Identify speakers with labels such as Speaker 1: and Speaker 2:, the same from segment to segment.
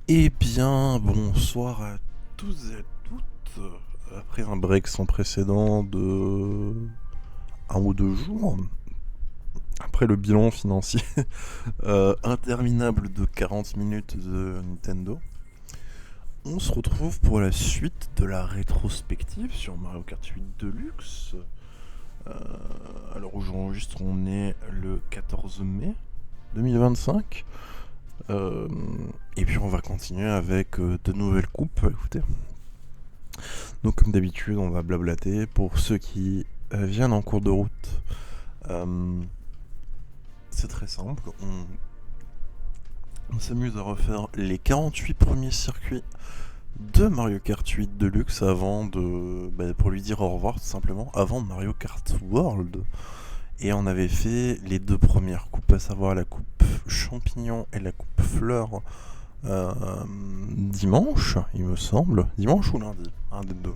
Speaker 1: Eh bien, bonsoir à tous et à toutes. Après un break sans précédent de 1 ou 2 jours, après le bilan financier interminable de 40 minutes de Nintendo, on se retrouve pour la suite de la rétrospective sur Mario Kart 8 Deluxe. Euh, alors où j'enregistre, on est le 14 mai 2025. Euh, et puis on va continuer avec de nouvelles coupes. Écoutez. Donc comme d'habitude, on va blablater pour ceux qui viennent en cours de route. Euh, c'est très simple, on s'amuse à refaire les 48 premiers circuits de Mario Kart 8 Deluxe avant de... pour lui dire au revoir tout simplement, avant Mario Kart World. Et on avait fait les 2 premières coupes, à savoir la coupe champignon et la coupe fleur dimanche, il me semble. Dimanche ou lundi, un des deux.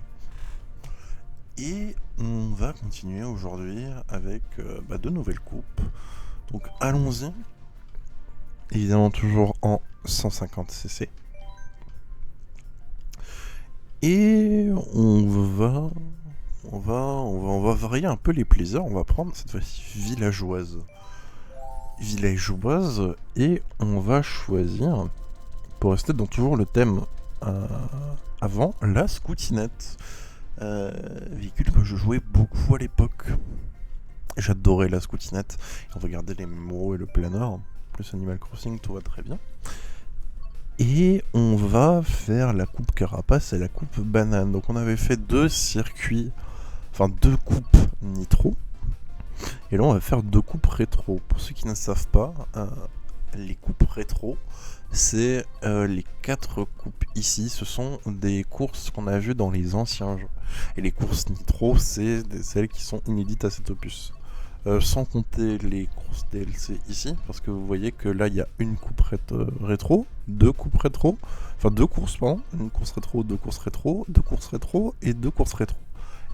Speaker 1: Et on va continuer aujourd'hui avec de nouvelles coupes. Donc allons-y. Évidemment toujours en 150cc. Et on va varier un peu les plaisirs. On va prendre cette fois-ci villageoise. Villageoise et on va choisir, pour rester dans toujours le thème avant, la scoutinette. Véhicule que je jouais beaucoup à l'époque. J'adorais la scoutinette. On regardait les Muro et le planeur. Plus Animal Crossing, tout va très bien. Et on va faire la coupe carapace et la coupe banane. Donc on avait fait 2 circuits, enfin 2 coupes nitro. Et là on va faire 2 coupes rétro. Pour ceux qui ne savent pas, les coupes rétro, c'est les 4 coupes ici. Ce sont des courses qu'on a vues dans les anciens jeux. Et les courses nitro, c'est celles qui sont inédites à cet opus. Sans compter les courses DLC ici, parce que vous voyez que là il y a une coupe rétro, 2 coupes rétro, enfin 2 courses, pardon, une course rétro, 2 courses rétro, 2 courses rétro et 2 courses rétro.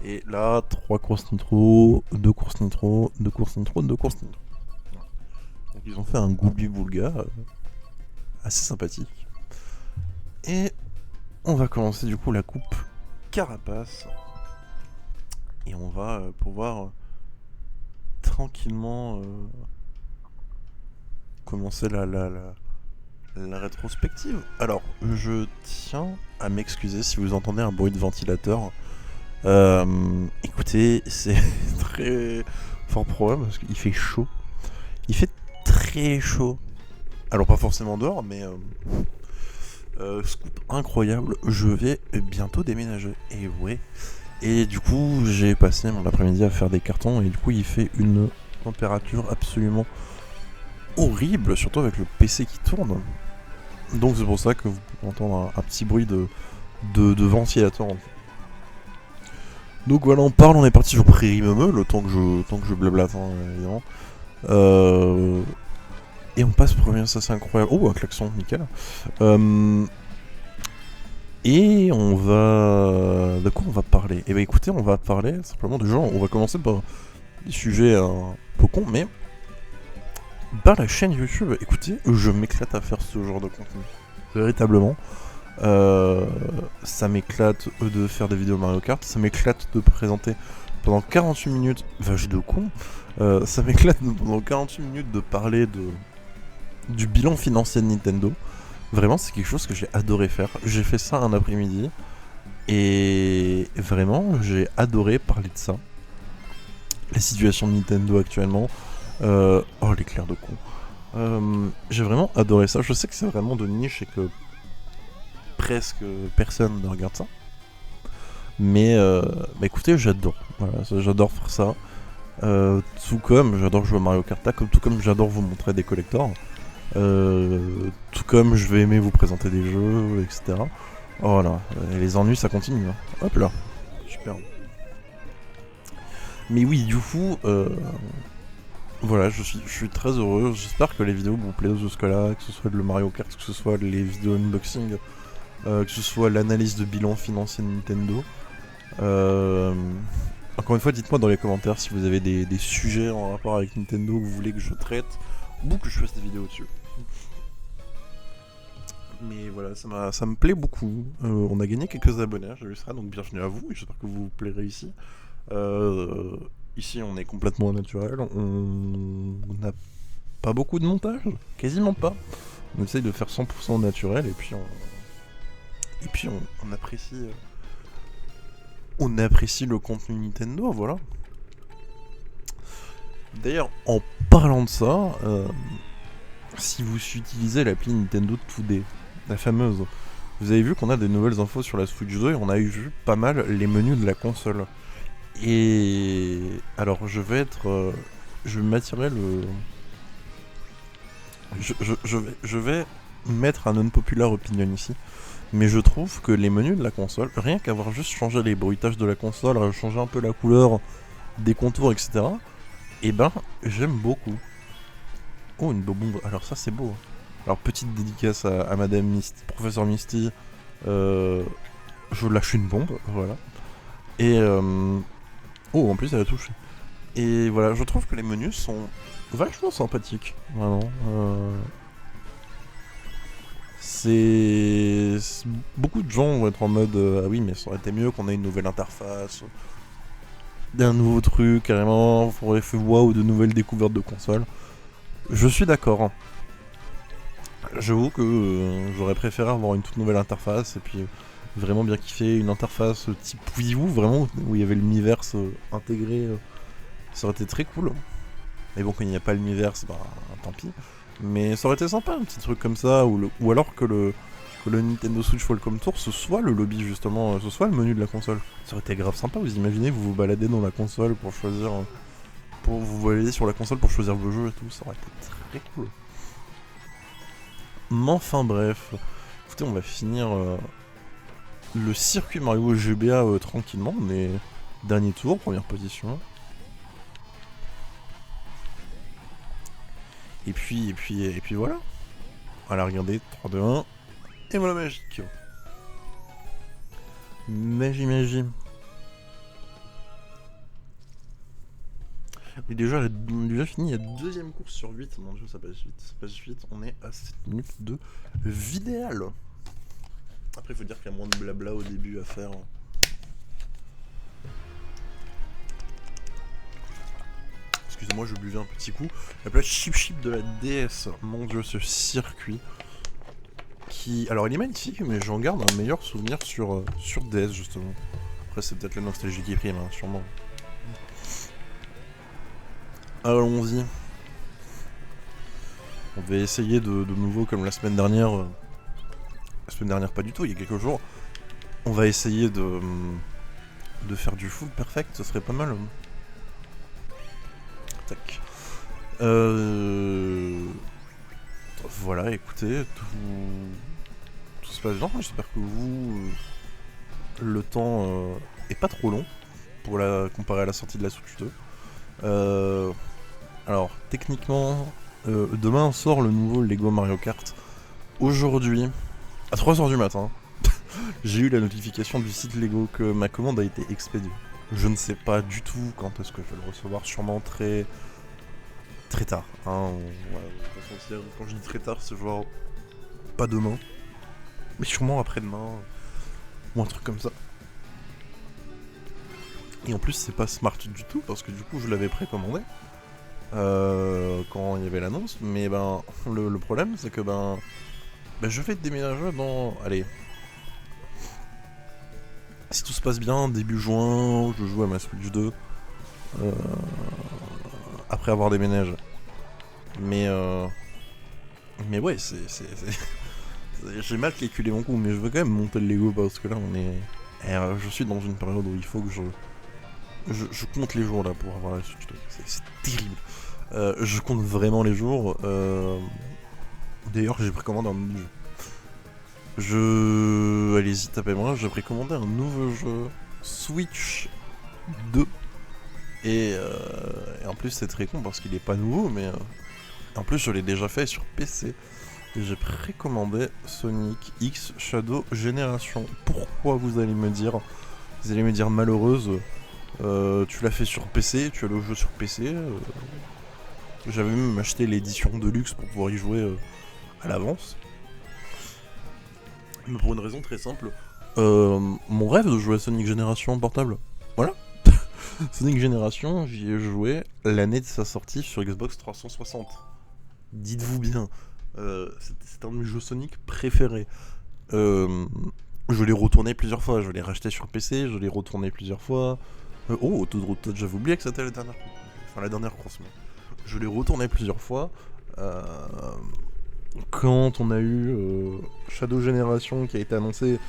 Speaker 1: Et là, 3 courses nitro, 2 courses nitro, 2 courses nitro, 2 courses nitro. Donc ils ont fait un goubli-boulga assez sympathique. Et on va commencer du coup la coupe carapace. Et on va pouvoir tranquillement commencer la rétrospective. Alors, je tiens à m'excuser si vous entendez un bruit de ventilateur. Écoutez, c'est très fort probable parce qu'il fait chaud. Il fait très chaud. Alors, pas forcément dehors, mais scoop incroyable, je vais bientôt déménager. Et ouais. Et du coup, j'ai passé mon après-midi à faire des cartons et du coup, il fait une température absolument horrible, surtout avec le PC qui tourne. Donc c'est pour ça que vous pouvez entendre un petit bruit de ventilateur. Donc voilà, on est parti sur Prairie Meumeux, le temps que je blablate, hein, évidemment. Et on passe premier, ça c'est incroyable. Oh, un klaxon, nickel. Et on va... De quoi on va parler? Eh ben écoutez, on va parler simplement de genre, on va commencer par des sujets un peu cons, mais par la chaîne YouTube, écoutez, je m'éclate à faire ce genre de contenu. Véritablement. Ça m'éclate de faire des vidéos Mario Kart, ça m'éclate de présenter pendant 48 minutes, vache de con, ça m'éclate pendant 48 minutes de parler du bilan financier de Nintendo. Vraiment, c'est quelque chose que j'ai adoré faire. J'ai fait ça un après-midi et vraiment, j'ai adoré parler de ça. La situation de Nintendo actuellement. Oh, l'éclair de con. J'ai vraiment adoré ça. Je sais que c'est vraiment de niche et que presque personne ne regarde ça. Mais écoutez, j'adore. Voilà, j'adore faire ça. Tout comme j'adore jouer à Mario Kart, tout comme j'adore vous montrer des collectors. Tout comme je vais aimer vous présenter des jeux, etc. Oh, voilà, et les ennuis ça continue. Hein. Hop là, super. Mais oui, du coup, voilà, je suis très heureux. J'espère que les vidéos vous plaisent jusque-là, que ce soit le Mario Kart, que ce soit les vidéos unboxing, que ce soit l'analyse de bilan financier de Nintendo. Encore une fois, dites-moi dans les commentaires si vous avez des sujets en rapport avec Nintendo que vous voulez que je traite ou que je fasse des vidéos dessus. Mais voilà, ça me plaît beaucoup. On a gagné quelques abonnés, j'ai vu ça, donc bienvenue à vous, et j'espère que vous vous plairez ici. Euh, Ici, on est complètement naturel, on n'a pas beaucoup de montage, quasiment pas. On essaye de faire 100% naturel, on apprécie, on apprécie le contenu Nintendo, voilà. D'ailleurs, en parlant de ça, si vous utilisez l'appli Nintendo Today, la fameuse, vous avez vu qu'on a des nouvelles infos sur la Switch 2 et on a eu vu pas mal les menus de la console. Et alors je vais m'attirer le, je vais mettre un unpopular opinion ici, mais je trouve que les menus de la console, rien qu'avoir juste changé les bruitages de la console, changer un peu la couleur, des contours, etc. Et ben, j'aime beaucoup. Oh, une bombe. Alors ça, c'est beau. Alors petite dédicace à Madame Misty, Professeur Misty. Je lâche une bombe, voilà. Et oh, en plus elle a touché. Et voilà, je trouve que les menus sont vachement sympathiques, vraiment. C'est beaucoup de gens vont être en mode ah oui, mais ça aurait été mieux qu'on ait une nouvelle interface, d'un nouveau truc carrément, faudrait faire waouh de nouvelles découvertes de consoles. Je suis d'accord. J'avoue que j'aurais préféré avoir une toute nouvelle interface et puis vraiment bien kiffé une interface type Wii U, vraiment, où il y avait l'univers intégré. Ça aurait été très cool. Mais bon, quand il n'y a pas l'univers, bah tant pis. Mais ça aurait été sympa, un petit truc comme ça, ou alors que le Nintendo Switch Falcom Tour, ce soit le lobby justement, ce soit le menu de la console. Ça aurait été grave sympa, vous imaginez, vous vous baladez dans la console pour choisir. Pour vous balader sur la console pour choisir vos jeux et tout, ça aurait été très cool. Mais enfin bref, écoutez, on va finir le circuit Mario GBA tranquillement, mais dernier tour, première position. Et puis voilà. Voilà, regardez, 3, 2, 1. Et voilà, magique. Magie. Et déjà, on a déjà fini la deuxième course sur 8. Mon dieu, ça passe vite. On est à 7 minutes de vidéal. Après, il faut dire qu'il y a moins de blabla au début à faire. Excusez-moi, je buvais un petit coup. La plage chip de la DS. Mon dieu, ce circuit. Alors, il est magnifique, mais j'en garde un meilleur souvenir sur DS, justement. Après, c'est peut-être la nostalgie qui prime, hein, sûrement. Allons-y. On va essayer de nouveau, comme la semaine dernière. La semaine dernière, pas du tout, il y a quelques jours. On va essayer de faire du full perfect, ce serait pas mal. Tac. Voilà, écoutez, tout se passe bien. J'espère que vous, le temps est pas trop long pour comparer à la sortie de la Switch 2. Alors, techniquement, demain sort le nouveau Lego Mario Kart. Aujourd'hui, à 3h du matin, j'ai eu la notification du site Lego que ma commande a été expédiée. Je ne sais pas du tout quand est-ce que je vais le recevoir, sûrement très tard. Hein. Voilà, quand je dis très tard, c'est genre pas demain, mais sûrement après-demain, ou un truc comme ça. Et en plus, c'est pas smart du tout, parce que du coup, je l'avais précommandé quand il y avait l'annonce, mais ben, le problème, c'est que je vais déménager dans... Allez. Si tout se passe bien, début juin, je joue à ma Switch 2. Après avoir déménagé. Mais ouais, j'ai mal calculé mon coup, mais je veux quand même monter le Lego parce que là on est... je suis dans une période où il faut que je compte les jours là pour avoir la Switch 2. C'est terrible. Je compte vraiment les jours. D'ailleurs, j'ai précommandé un nouveau jeu. Allez-y, tapez-moi. J'ai précommandé un nouveau jeu Switch 2. Et en plus, c'est très con parce qu'il est pas nouveau, mais en plus, je l'ai déjà fait sur PC. Et j'ai précommandé Sonic X Shadow Generation. Pourquoi vous allez me dire? Vous allez me dire malheureuse. Tu l'as fait sur PC, tu as le jeu sur PC. J'avais même acheté l'édition de luxe pour pouvoir y jouer à l'avance. Mais pour une raison très simple, mon rêve de jouer à Sonic Génération portable. Voilà. Sonic Génération, j'y ai joué l'année de sa sortie sur Xbox 360. Dites-vous bien, c'est un de mes jeux Sonic préférés. Je l'ai retourné plusieurs fois, je l'ai racheté sur PC, je l'ai retourné plusieurs fois. Oh, j'avais oublié que c'était la dernière course. Mais je l'ai retourné plusieurs fois. Euh, Quand on a eu Shadow Generation qui a été annoncé,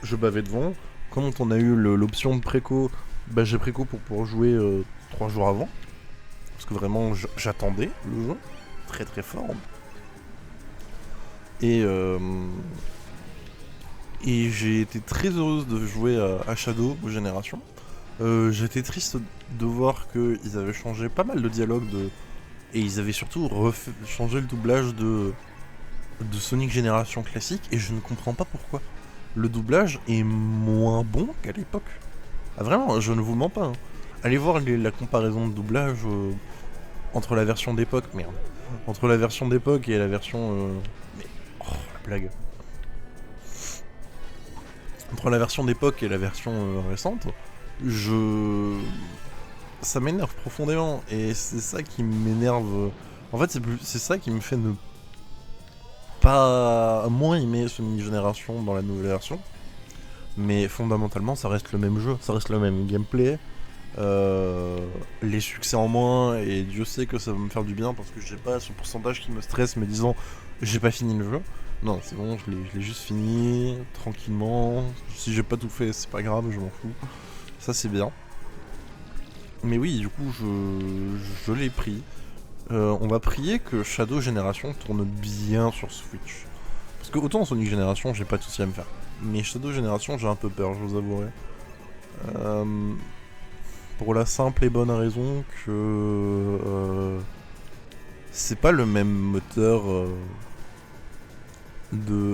Speaker 1: je bavais devant. Quand on a eu l'option de préco, bah, j'ai préco pour pouvoir jouer 3 jours avant. Parce que vraiment, j'attendais le jeu. Très très fort. Et, euh, et j'ai été très heureuse de jouer à Shadow Generation. J'étais triste de voir qu'ils avaient changé pas mal de dialogues et ils avaient surtout changé le doublage de Sonic Génération classique et je ne comprends pas pourquoi. Le doublage est moins bon qu'à l'époque. Ah vraiment, je ne vous mens pas. Hein. Allez voir la comparaison de doublage entre la version d'époque, merde. Entre la version d'époque et la version... Mais... Oh, la blague. Entre la version d'époque et la version récente, ça m'énerve profondément et c'est ça qui m'énerve. En fait, c'est ça qui me fait ne pas moins aimer Sonic Génération dans la nouvelle version. Mais fondamentalement, ça reste le même jeu, ça reste le même gameplay. Les succès en moins, et Dieu sait que ça va me faire du bien parce que j'ai pas ce pourcentage qui me stresse me disant j'ai pas fini le jeu. Non, c'est bon, je l'ai juste fini, tranquillement. Si j'ai pas tout fait, c'est pas grave, je m'en fous. Ça, c'est bien. Mais oui, du coup, je l'ai pris. On va prier que Shadow Génération tourne bien sur Switch. Parce que autant Sonic Génération, j'ai pas de soucis à me faire. Mais Shadow Génération, j'ai un peu peur, je vous avouerai. Pour la simple et bonne raison que c'est pas le même moteur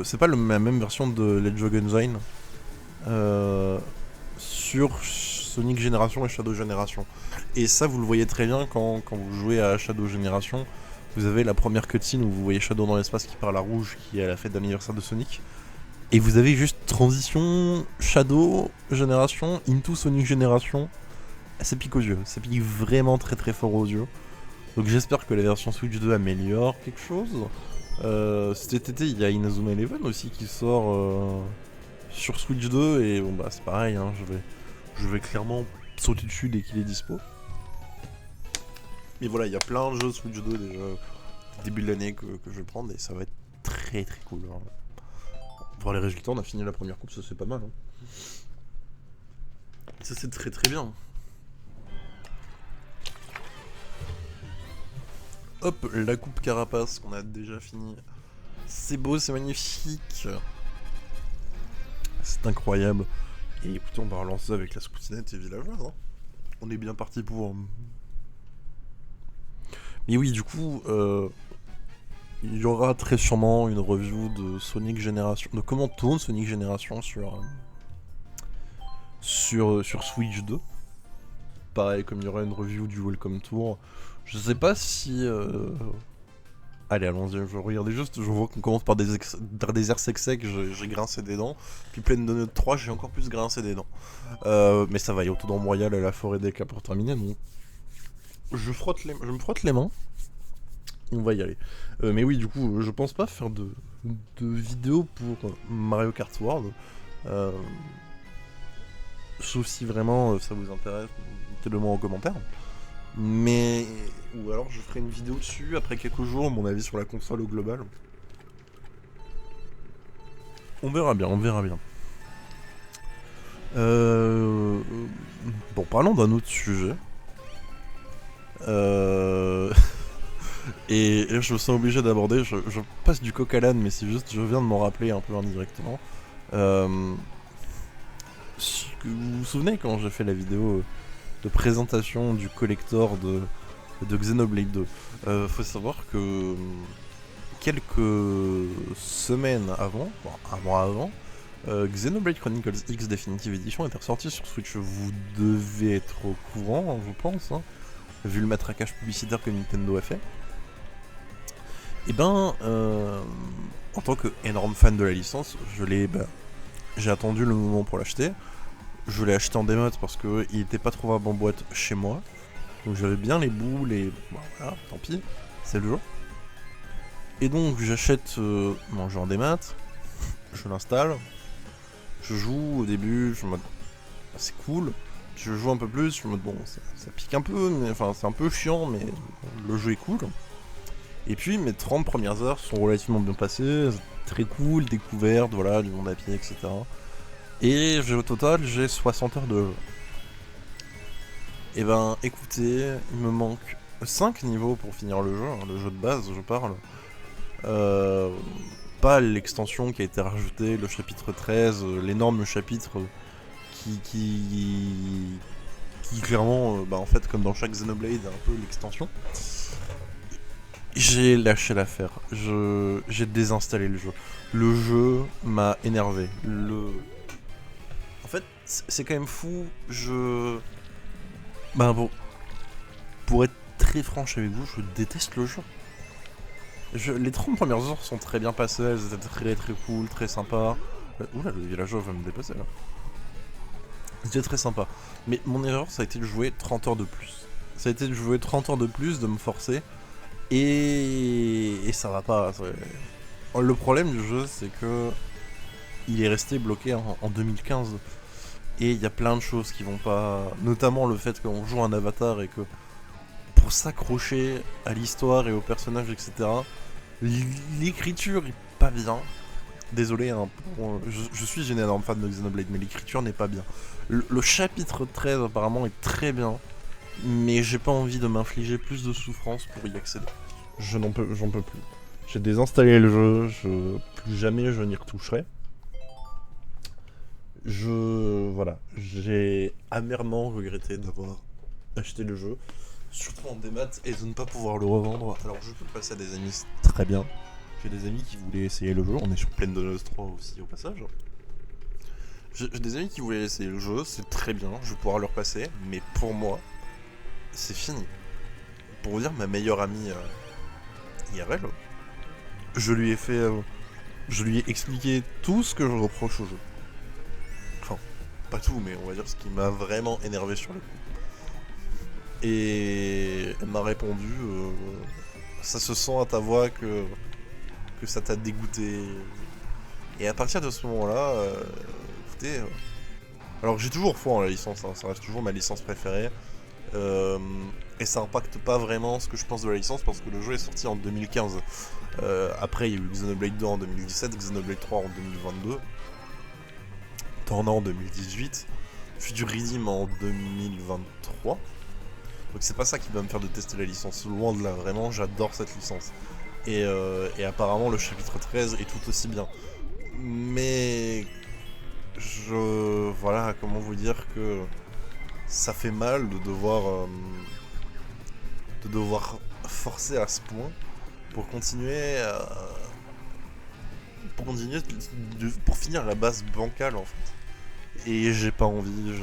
Speaker 1: c'est pas la même version de Let's Go Gunzine sur Sonic Génération et Shadow Génération. Et ça, vous le voyez très bien quand vous jouez à Shadow Génération. Vous avez la première cutscene où vous voyez Shadow dans l'espace qui parle à Rouge, qui est à la fête d'anniversaire de Sonic. Et vous avez juste transition Shadow Génération into Sonic Génération. Ça pique aux yeux, ça pique vraiment très très fort aux yeux. Donc j'espère que la version Switch 2 améliore quelque chose. Cet été, il y a Inazuma Eleven aussi qui sort sur Switch 2 et bon bah c'est pareil, hein, je vais clairement sauter dessus dès qu'il est dispo. Mais voilà, il y a plein de jeux Switch 2 déjà début de l'année que je vais prendre et ça va être très très cool. Hein. Voir les résultats, on a fini la première coupe, ça c'est pas mal. Hein. Ça c'est très très bien. Hop, la coupe carapace qu'on a déjà fini. C'est beau, c'est magnifique. C'est incroyable. Et écoutez, on va relancer avec la scoutinette et villageoise. Hein. On est bien parti pour... Mais oui, du coup, il y aura très sûrement une review de Sonic Génération, de comment tourne Sonic Génération sur Switch 2. Pareil, comme il y aura une review du Welcome Tour. Je sais pas si... Allez, allons-y, je regardais juste, je vois qu'on commence par des airs secs, j'ai grincé des dents. Puis pleine de note 3, j'ai encore plus grincé des dents. Mais ça va, il y a Autodent Royal à la forêt des cas pour terminer, donc... Je me frotte les mains. On va y aller. Mais oui, du coup, je pense pas faire de vidéo pour Mario Kart World. Sauf si vraiment ça vous intéresse, mettez-le moi en commentaire. Mais... Ou alors je ferai une vidéo dessus après quelques jours, mon avis sur la console au global. On verra bien, on verra bien. Bon, parlons d'un autre sujet. Et je me sens obligé d'aborder, je passe du coq à l'âne, mais c'est juste, je viens de m'en rappeler un peu indirectement. Vous vous souvenez quand j'ai fait la vidéo de présentation du collector de Xenoblade 2 faut savoir que quelques semaines avant, un mois avant, Xenoblade Chronicles X Definitive Edition était ressorti sur Switch. Vous devez être au courant, je pense, hein, vu le matraquage publicitaire que Nintendo a fait. Et ben, en tant que énorme fan de la licence, j'ai attendu le moment pour l'acheter. Je l'ai acheté en démat parce que il était pas trouvable en boîte chez moi. Donc j'avais bien les boules et bon, voilà, tant pis, c'est le jeu. Et donc j'achète mon jeu en démat, je l'installe, je joue au début, je me dis c'est cool. Je joue un peu plus, je me dis bon ça pique un peu, mais enfin c'est un peu chiant, mais le jeu est cool. Et puis mes 30 premières heures sont relativement bien passées, très cool, découverte, voilà, du monde à pied, etc. Et au total j'ai 60 heures de jeu. Et ben écoutez, il me manque 5 niveaux pour finir le jeu, hein, le jeu de base je parle. Pas l'extension qui a été rajoutée, le chapitre 13, l'énorme chapitre qui clairement, en fait comme dans chaque Xenoblade, est un peu l'extension. J'ai lâché l'affaire, j'ai désinstallé le jeu. Le jeu m'a énervé. En fait, c'est quand même fou, bon, pour être très franche avec vous, je déteste le jeu. Les 30 premières heures sont très bien passées, elles étaient très très cool, très sympas. Oula, le villageois va me dépasser là. C'était très sympa. Mais mon erreur, ça a été de jouer 30 heures de plus. Ça a été de jouer 30 heures de plus, de me forcer. Et ça va pas. Le problème du jeu, c'est que il est resté bloqué en 2015. Et il y a plein de choses qui vont pas. Notamment le fait qu'on joue un avatar et que pour s'accrocher à l'histoire et aux personnages, etc., l'écriture est pas bien. Désolé, hein, je suis une énorme fan de Xenoblade, mais l'écriture n'est pas bien. Le chapitre 13 apparemment est très bien, mais j'ai pas envie de m'infliger plus de souffrance pour y accéder. J'en peux plus. J'ai désinstallé le jeu, plus jamais je n'y retoucherai. Voilà, j'ai amèrement regretté d'avoir acheté le jeu, surtout en démat, et de ne pas pouvoir le revendre. Alors je peux le passer à des amis, c'est très bien. J'ai des amis qui voulaient essayer le jeu, on est sur Plaine de Nos 3 aussi au passage. J'ai des amis qui voulaient essayer le jeu, c'est très bien, je vais pouvoir leur passer, mais pour moi, c'est fini. Pour vous dire, ma meilleure amie IRL, je lui ai expliqué tout ce que je reproche au jeu. Enfin, pas tout, mais on va dire ce qui m'a vraiment énervé sur le coup. Et elle m'a répondu, ça se sent à ta voix que ça t'a dégoûté. Et à partir de ce moment-là, écoutez, alors j'ai toujours foi en la licence, hein, ça reste toujours ma licence préférée. Et ça impacte pas vraiment ce que je pense de la licence parce que le jeu est sorti en 2015. Après, il y a eu Xenoblade 2 en 2017, Xenoblade 3 en 2022, Torna en 2018, Future Redeem en 2023. Donc c'est pas ça qui va me faire détester la licence, loin de là, vraiment j'adore cette licence. Et apparemment le chapitre 13 est tout aussi bien. Mais voilà, comment vous dire que ça fait mal de devoir forcer à ce point pour continuer pour finir la base bancale en fait. Et j'ai pas envie,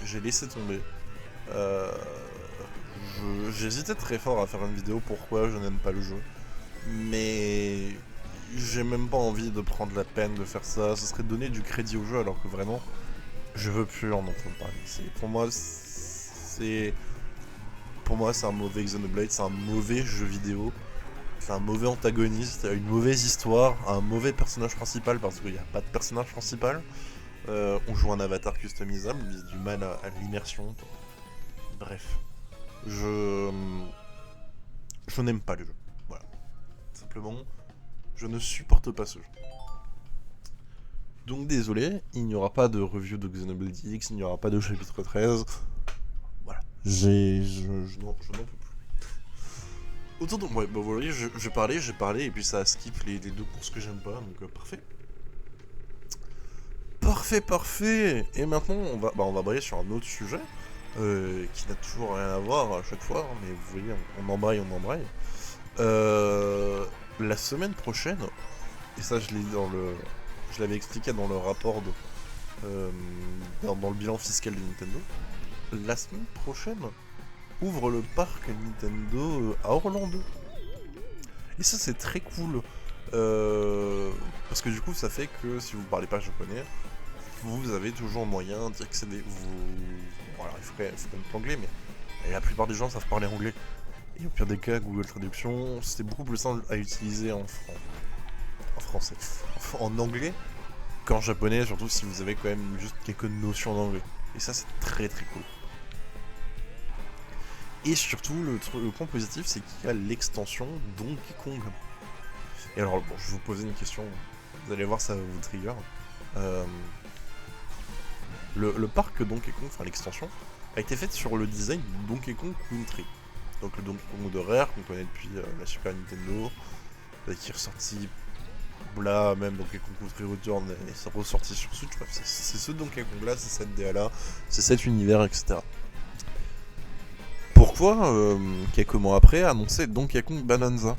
Speaker 1: j'ai laissé tomber. J'hésitais très fort à faire une vidéo pourquoi je n'aime pas le jeu. Mais j'ai même pas envie de prendre la peine de faire ça. Ce serait donner du crédit au jeu alors que vraiment je veux plus en entendre parler. Pour moi c'est un mauvais Xenoblade, c'est un mauvais jeu vidéo. C'est un mauvais antagoniste, une mauvaise histoire, un mauvais personnage principal parce qu'il n'y a pas de personnage principal. On joue un avatar customisable, il y a du mal à l'immersion. Bref. Je n'aime pas le jeu. Voilà. Simplement, je ne supporte pas ce jeu. Donc désolé, il n'y aura pas de review de Xenoblade X, il n'y aura pas de chapitre 13. Voilà. Je n'en peux plus. Autant de... Ouais, bah vous voyez, j'ai parlé, et puis ça skip les deux courses que j'aime pas, donc parfait. Parfait. Et maintenant, on va briller sur un autre sujet, qui n'a toujours rien à voir à chaque fois, hein, mais vous voyez, on embraye. La semaine prochaine, et ça je l'avais expliqué dans le rapport dans le bilan fiscal de Nintendo, la semaine prochaine ouvre le parc Nintendo à Orlando. Et ça c'est très cool. Parce que du coup, ça fait que si vous parlez pas japonais, vous avez toujours moyen d'y accéder. Bon, alors, il faut quand même l'anglais, mais la plupart des gens savent parler anglais. Et au pire des cas, Google Traduction, c'est beaucoup plus simple à utiliser en français. En anglais qu'en japonais, surtout si vous avez quand même juste quelques notions d'anglais. Et ça, c'est très très cool. Et surtout, le point positif, c'est qu'il y a l'extension Donkey Kong. Et alors, bon, je vais vous poser une question, vous allez voir, ça va vous trigger. Le parc Donkey Kong, enfin l'extension, a été faite sur le design de Donkey Kong Country. Donc le Donkey Kong de Rare, qu'on connaît depuis la Super Nintendo, qui est ressorti là, même Donkey Kong Country Return est ressorti sur Switch. Bref, c'est ce Donkey Kong là, c'est cette DA là, c'est cet univers, etc. Pourquoi, quelques mois après, annoncer Donkey Kong Bonanza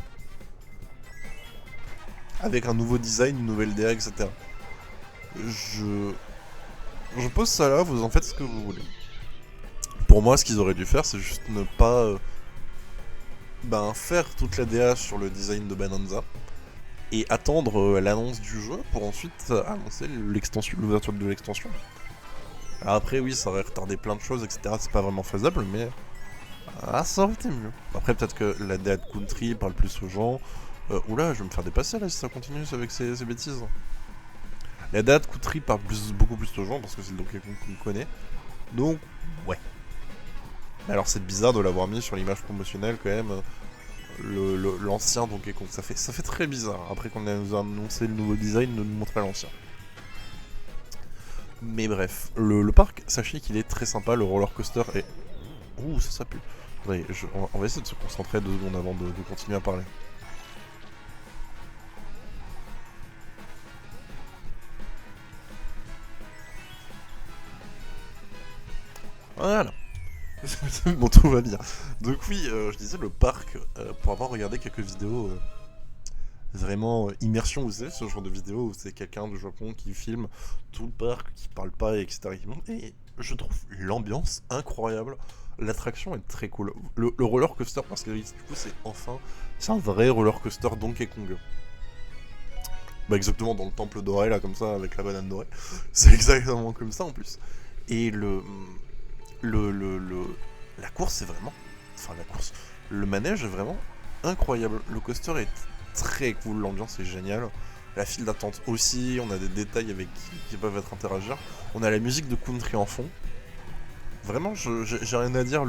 Speaker 1: avec un nouveau design, une nouvelle DA, etc. Je pose ça là, vous en faites ce que vous voulez. Pour moi, ce qu'ils auraient dû faire, c'est juste ne pas faire toute la DA sur le design de Bonanza et attendre l'annonce du jeu pour ensuite annoncer l'extension, l'ouverture de l'extension. Alors après, oui, ça aurait retardé plein de choses, etc. C'est pas vraiment faisable, mais ça aurait été mieux. Après, peut-être que la DA de Country parle plus aux gens. Oula, je vais me faire dépasser là si ça continue avec ces bêtises. La DA de Country parle beaucoup plus aux gens parce que c'est le Donkey Kong qu'on connaît. Donc, ouais. Mais alors, c'est bizarre de l'avoir mis sur l'image promotionnelle quand même. L'ancien Donkey Kong, ça fait très bizarre. Après qu'on nous a annoncé le nouveau design, de nous montrer l'ancien. Mais bref, le parc, sachez qu'il est très sympa, le roller coaster est... Ouh, ça pue. Attendez, on va essayer de se concentrer 2 secondes avant de continuer à parler. Voilà. Bon, tout va bien. Donc oui, je disais le parc, pour avoir regardé quelques vidéos vraiment immersion, vous savez, ce genre de vidéo où c'est quelqu'un du Japon qui filme tout le parc, qui parle pas, etc. Et je trouve l'ambiance incroyable. L'attraction est très cool. Le roller coaster, parce que du coup, c'est un vrai roller coaster Donkey Kong. Bah, exactement dans le temple doré, là, comme ça, avec la banane dorée. C'est exactement comme ça en plus. Et la course, c'est vraiment. Enfin, la course. Le manège est vraiment incroyable. Le coaster est très cool, l'ambiance est géniale. La file d'attente aussi, on a des détails avec qui peuvent être interagir. On a la musique de country en fond. Vraiment, j'ai rien à dire.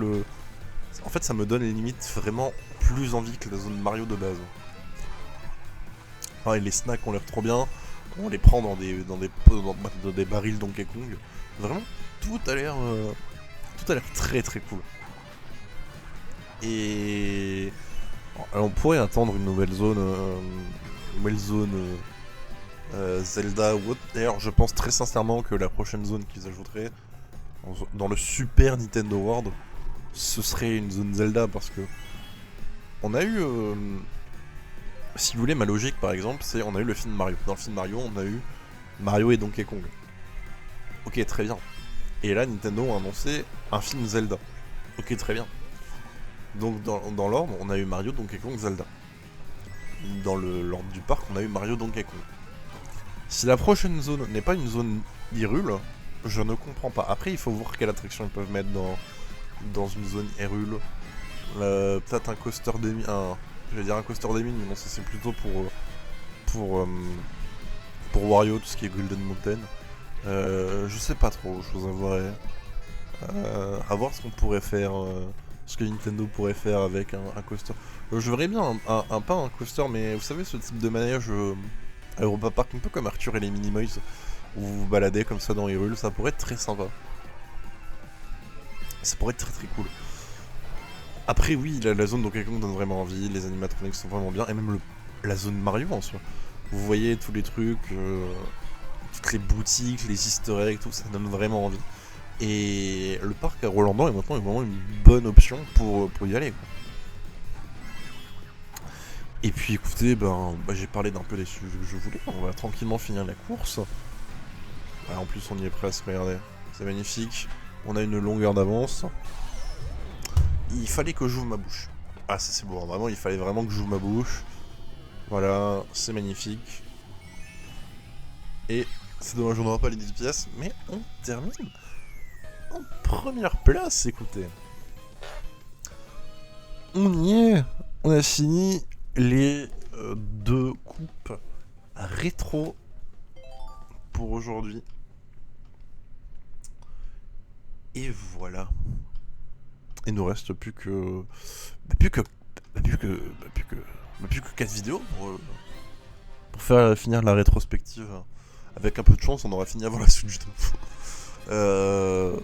Speaker 1: En fait, ça me donne limite vraiment plus envie que la zone Mario de base. Enfin, et les snacks ont l'air trop bien. On les prend dans des barils Donkey Kong. Vraiment, tout a l'air très très cool. Et alors, on pourrait attendre une nouvelle zone, Zelda ou autre. D'ailleurs, je pense très sincèrement que la prochaine zone qu'ils ajouteraient dans le Super Nintendo World, ce serait une zone Zelda parce que on a eu, si vous voulez, ma logique par exemple, c'est on a eu le film Mario. Dans le film Mario, on a eu Mario et Donkey Kong. Ok, très bien. Et là, Nintendo a annoncé un film Zelda. Ok, très bien. Donc dans l'ordre, on a eu Mario, Donkey Kong, Zelda. Dans l'ordre du parc, on a eu Mario, Donkey Kong. Si la prochaine zone n'est pas une zone Hyrule, je ne comprends pas. Après, il faut voir quelle attraction ils peuvent mettre dans une zone Hyrule. Peut-être un coaster des mines. Je vais dire un coaster des mines, mais non, ça c'est plutôt pour Wario, tout ce qui est Golden Mountain. Je sais pas trop, je vous avouerai. À voir ce qu'on pourrait faire, ce que Nintendo pourrait faire avec un coaster. Je verrais bien pas un coaster, mais vous savez, ce type de manège à Europa Park, un peu comme Arthur et les Minimoys, où vous vous baladez comme ça dans Hyrule, ça pourrait être très sympa. Ça pourrait être très très cool. Après, oui, la zone Donkey Kong donne vraiment envie, les animatronics sont vraiment bien, et même la zone Mario en soi. Vous voyez tous les trucs, toutes les boutiques, les easter eggs, tout ça donne vraiment envie. Et le parc à Rolandor est maintenant vraiment une bonne option pour y aller, quoi. Et puis écoutez, j'ai parlé d'un peu des sujets que je voulais. On va tranquillement finir la course. En plus, on y est presque, regardez. C'est magnifique. On a une longueur d'avance. Il fallait que j'ouvre ma bouche. Ah, ça c'est bon, vraiment, il fallait vraiment que j'ouvre ma bouche. Voilà, c'est magnifique. Et c'est dommage, on n'aura pas les 10 pièces, mais on termine en première place, écoutez. On y est. On a fini les 2 coupes rétro pour aujourd'hui. Et voilà. Il nous reste plus que... plus que 4 vidéos pour finir la rétrospective. Avec un peu de chance, on aura fini avant la Switch 2.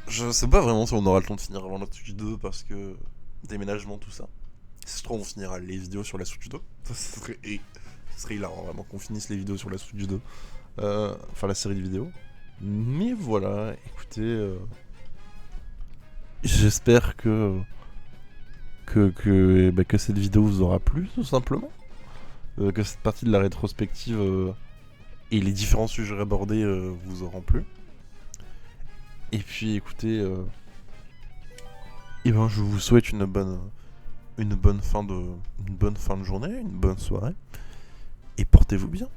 Speaker 1: Je sais pas vraiment si on aura le temps de finir avant la Switch 2 parce que déménagement, tout ça. Si je trouve, on finira les vidéos sur la Switch 2. Ça serait hilarant vraiment qu'on finisse les vidéos sur la Switch 2. Enfin, la série de vidéos. Mais voilà, écoutez, j'espère que cette vidéo vous aura plu, tout simplement. Que cette partie de la rétrospective et les différents sujets abordés vous auront plu. Et puis écoutez, je vous souhaite une bonne fin de journée, une bonne soirée. Et portez-vous bien.